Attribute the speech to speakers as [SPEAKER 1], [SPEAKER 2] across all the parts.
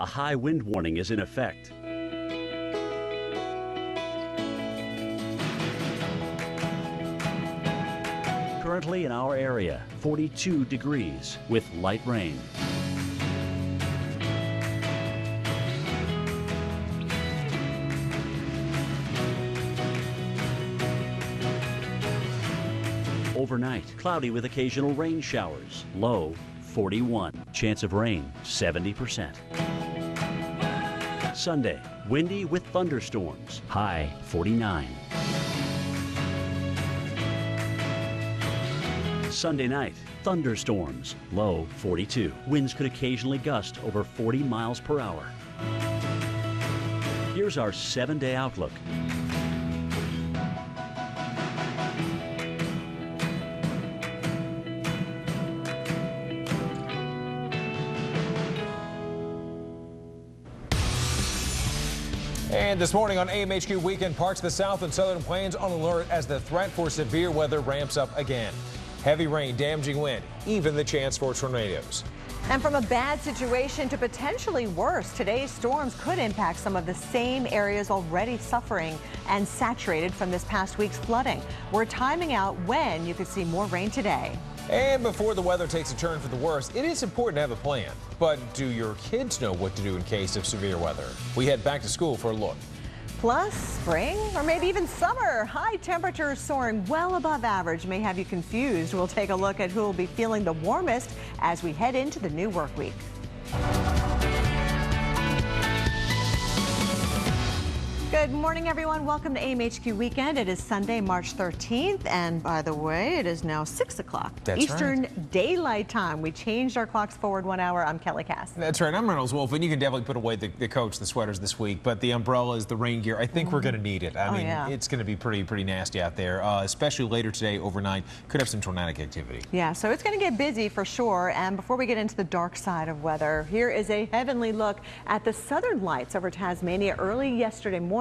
[SPEAKER 1] a high wind warning is in effect. Currently in our area, 42 degrees with light rain. Overnight, cloudy with occasional rain showers. Low, 41. Chance of rain, 70%. Sunday, windy with thunderstorms. High, 49. Sunday night, thunderstorms. Low, 42. Winds could occasionally gust over 40 miles per hour. Here's our 7-day outlook.
[SPEAKER 2] And this morning on AMHQ Weekend, parts of the south and southern plains on alert as the threat for severe weather ramps up again. Heavy rain, damaging wind, even the chance for tornadoes.
[SPEAKER 3] And from a bad situation to potentially worse, today's storms could impact some of the same areas already suffering and saturated from this past week's flooding. We're timing out when you could see more rain today.
[SPEAKER 2] And before the weather takes a turn for the worse, it is important to have a plan. But do your kids know what to do in case of severe weather? We head back to school for a look.
[SPEAKER 3] Plus, spring or maybe even summer. High temperatures soaring well above average may have you confused. We'll take a look at who will be feeling the warmest as we head into the new work week. Good morning, everyone. Welcome to AMHQ Weekend. It is Sunday, March 13th. And by the way, it is now 6 o'clock Eastern Daylight Time. We changed our clocks forward 1 hour. I'm Kelly Cass.
[SPEAKER 2] That's right. I'm Reynolds Wolf, and you can definitely put away the coats, the sweaters this week. But the umbrellas, the rain gear, I think we're going to need it. I mean, it's going to be pretty nasty out there, especially later today overnight. Could have some tornadic activity. Yeah,
[SPEAKER 3] so it's going to get busy for sure. And before we get into the dark side of weather, here is a heavenly look at the southern lights over Tasmania early yesterday morning.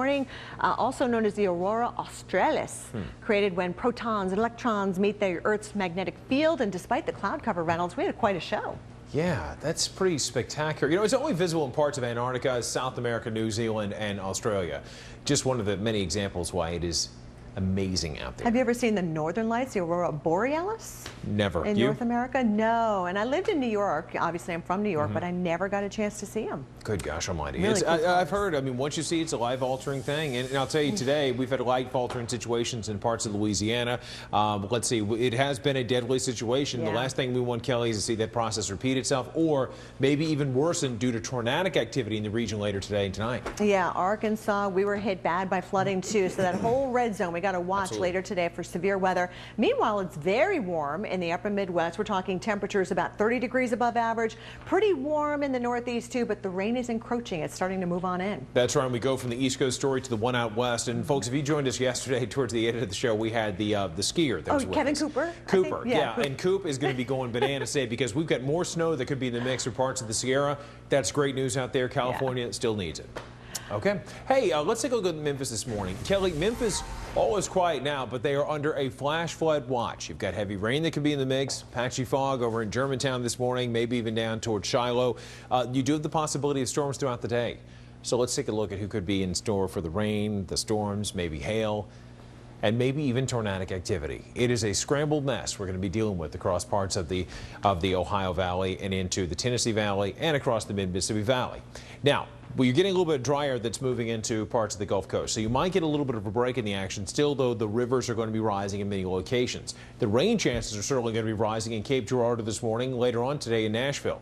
[SPEAKER 3] Also known as the Aurora Australis, created when protons and electrons meet the Earth's magnetic field. And despite the cloud cover, Reynolds, we had quite a show.
[SPEAKER 2] Yeah, that's pretty spectacular. You know, it's only visible in parts of Antarctica, South America, New Zealand, and Australia. Just one of the many examples why it is amazing out there.
[SPEAKER 3] Have you ever seen the northern lights, the Aurora Borealis?
[SPEAKER 2] Never.
[SPEAKER 3] In North America? No. And I lived in New York. Obviously, I'm from New York, but I never got a chance to see them.
[SPEAKER 2] Good gosh almighty.
[SPEAKER 3] Really cool.
[SPEAKER 2] I've heard, I mean, once you see it, it's a life-altering thing. And I'll tell you today, we've had life-altering situations in parts of Louisiana. Let's see, it has been a deadly situation. The last thing we want, Kelly, is to see that process repeat itself or maybe even worsen due to tornadic activity in the region later today and tonight. Yeah,
[SPEAKER 3] Arkansas, we were hit bad by flooding too. So that whole red zone, we got to watch later today for severe weather. Meanwhile, it's very warm in the upper Midwest. We're talking temperatures about 30 degrees above average. Pretty warm in the Northeast too, but the rain is encroaching. It's starting to move on in.
[SPEAKER 2] That's right. We go from the East Coast story to the one out west. And folks, if you joined us yesterday towards the end of the show, we had the skier that was with
[SPEAKER 3] Kevin
[SPEAKER 2] us.
[SPEAKER 3] Cooper?
[SPEAKER 2] Cooper, yeah. And Coop is going to be going bananas today because we've got more snow that could be in the mix for parts of the Sierra. That's great news out there. California still needs it. Okay. Hey, let's take a look at Memphis this morning. Kelly, Memphis, all is quiet now, but they are under a flash flood watch. You've got heavy rain that could be in the mix, patchy fog over in Germantown this morning, maybe even down towards Shiloh. You do have the possibility of storms throughout the day. So let's take a look at who could be in store for the rain, the storms, maybe hail, and maybe even tornadic activity. It is a scrambled mess we're going to be dealing with across parts of the Ohio Valley and into the Tennessee Valley and across the mid-Mississippi Valley. Now, well, you're getting a little bit drier that's moving into parts of the Gulf Coast, so you might get a little bit of a break in the action. Still, though, the rivers are going to be rising in many locations. The rain chances are certainly going to be rising in Cape Girardeau this morning, later on today in Nashville.